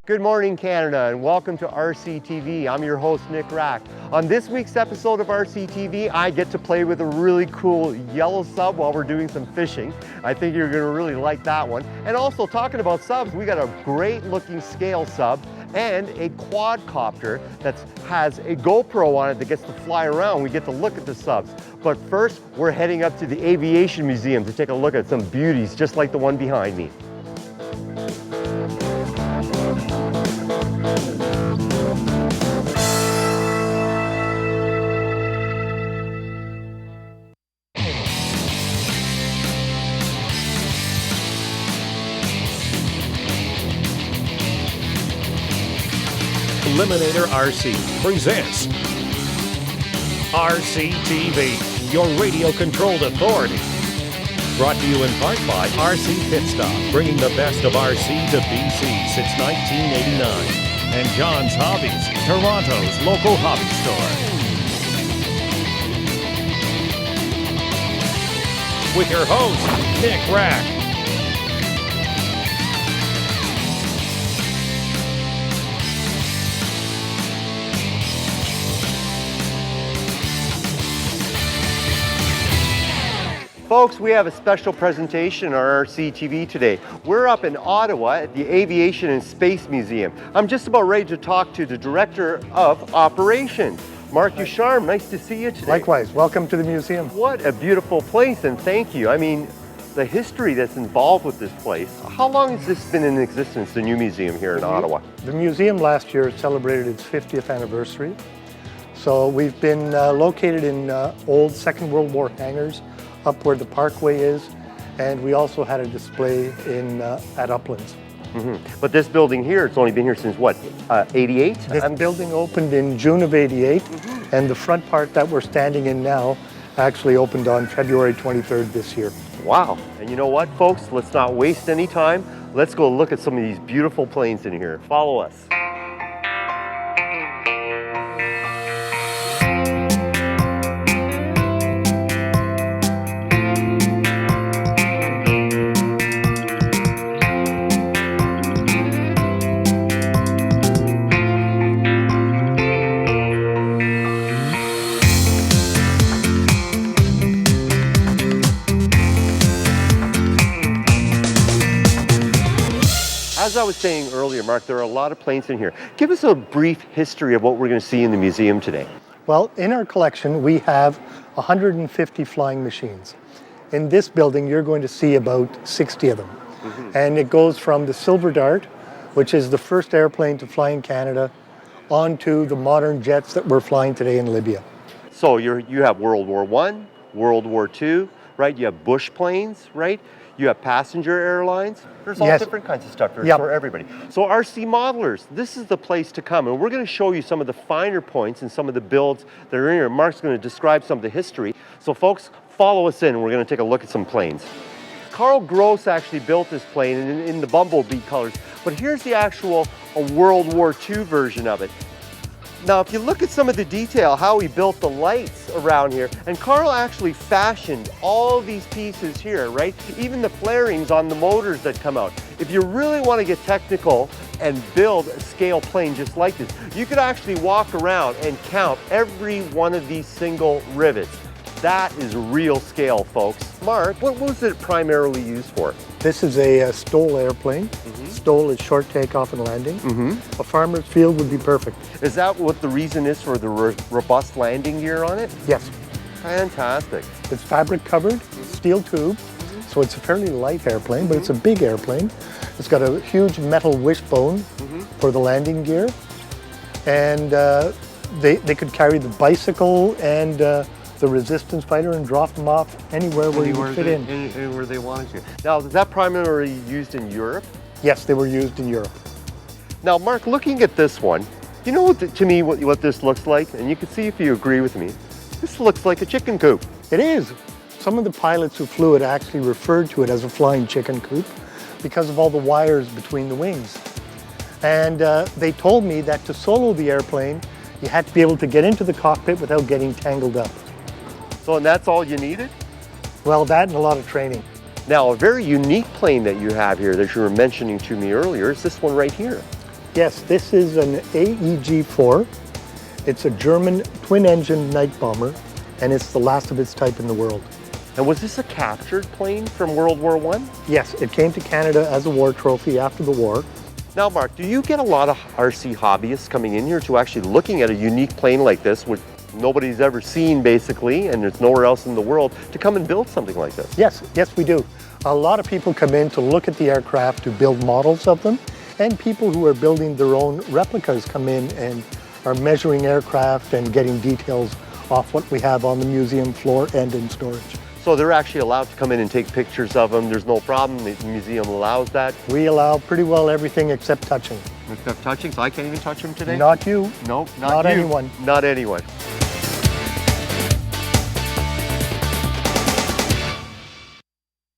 Good morning, Canada, and welcome to RCTV. I'm your host, Nick Rack. On this week's episode of RCTV, I get to play with a really cool yellow sub while we're doing some fishing. I think you're going to really like that one. And also, talking about subs, we got a great looking scale sub and a quadcopter that has a GoPro on it that gets to fly around. We get to look at the subs. But first, we're heading up to the Aviation Museum to take a look at some beauties just like the one behind me. Eliminator RC presents RCTV, your radio-controlled authority. Brought to you in part by RC Pit Stop, bringing the best of RC to BC since 1989. And John's Hobbies, Toronto's local hobby store. With your host, Nick Rack. Folks, we have a special presentation on RCTV today. We're up in Ottawa at the Aviation and Space Museum. I'm just about ready to talk to the Director of Operations, Mark Ducharme. Nice to see you today. Likewise, welcome to the museum. What a beautiful place, and thank you. I mean, the history that's involved with this place. How long has this been in existence, the new museum here in Ottawa? The museum last year celebrated its 50th anniversary. So we've been located in old Second World War hangars up where the parkway is, and we also had a display at Uplands. But this building here, it's only been here since what, 88? This building opened in June of 88, and the front part that we're standing in now actually opened on February 23rd this year. Wow. And you know what, folks? Let's not waste any time. Let's go look at some of these beautiful planes in here. Follow us. As I was saying earlier, Mark, there are a lot of planes in here. Give us a brief history of what we're going to see in the museum today. Well, in our collection, we have 150 flying machines. In this building, you're going to see about 60 of them. And it goes from the Silver Dart, which is the first airplane to fly in Canada, onto the modern jets that we're flying today in Libya. So you have World War I, World War II, right? You have bush planes, right? You have passenger airlines. There's all different kinds of stuff here for everybody. So RC modelers, this is the place to come. And we're going to show you some of the finer points and some of the builds that are in here. Mark's going to describe some of the history. So folks, follow us in. We're going to take a look at some planes. Carl Gross actually built this plane in the Bumblebee colors. But here's the actual World War II version of it. Now, if you look at some of the detail, how he built the lights around here, and Carl actually fashioned all these pieces here, right? Even the flarings on the motors that come out. If you really want to get technical and build a scale plane just like this, you could actually walk around and count every one of these single rivets. That is real scale, folks. Mark, what was it primarily used for? This is a STOL airplane. STOL is short takeoff and landing. A farmer's field would be perfect. Is that what the reason is for the robust landing gear on it? Yes. Fantastic. It's fabric covered, steel tube, so it's a fairly light airplane, but it's a big airplane. It's got a huge metal wishbone for the landing gear, and they could carry the bicycle and the resistance fighter and drop them off anywhere where you would fit in. Anywhere they wanted to. Now, is that primarily used in Europe? Yes, they were used in Europe. Now, Mark, looking at this one, you know what, to me what this looks like? And you can see if you agree with me. This looks like a chicken coop. It is. Some of the pilots who flew it actually referred to it as a flying chicken coop because of all the wires between the wings. And they told me that to solo the airplane, you had to be able to get into the cockpit without getting tangled up. So, and that's all you needed? Well, that and a lot of training. Now, a very unique plane that you have here that you were mentioning to me earlier is this one right here. Yes, this is an AEG-4. It's a German twin-engine night bomber, and it's the last of its type in the world. And was this a captured plane from World War I? Yes, it came to Canada as a war trophy after the war. Now, Mark, do you get a lot of RC hobbyists coming in here to actually looking at a unique plane like this, which nobody's ever seen basically, and there's nowhere else in the world, to come and build something like this? Yes, we do. A lot of people come in to look at the aircraft, to build models of them, and people who are building their own replicas come in and are measuring aircraft and getting details off what we have on the museum floor and in storage. So they're actually allowed to come in and take pictures of them. There's no problem. The museum allows that. We allow pretty well everything except touching. Except touching, so I can't even touch them today? Not you. No, Not you. anyone. Not anyone.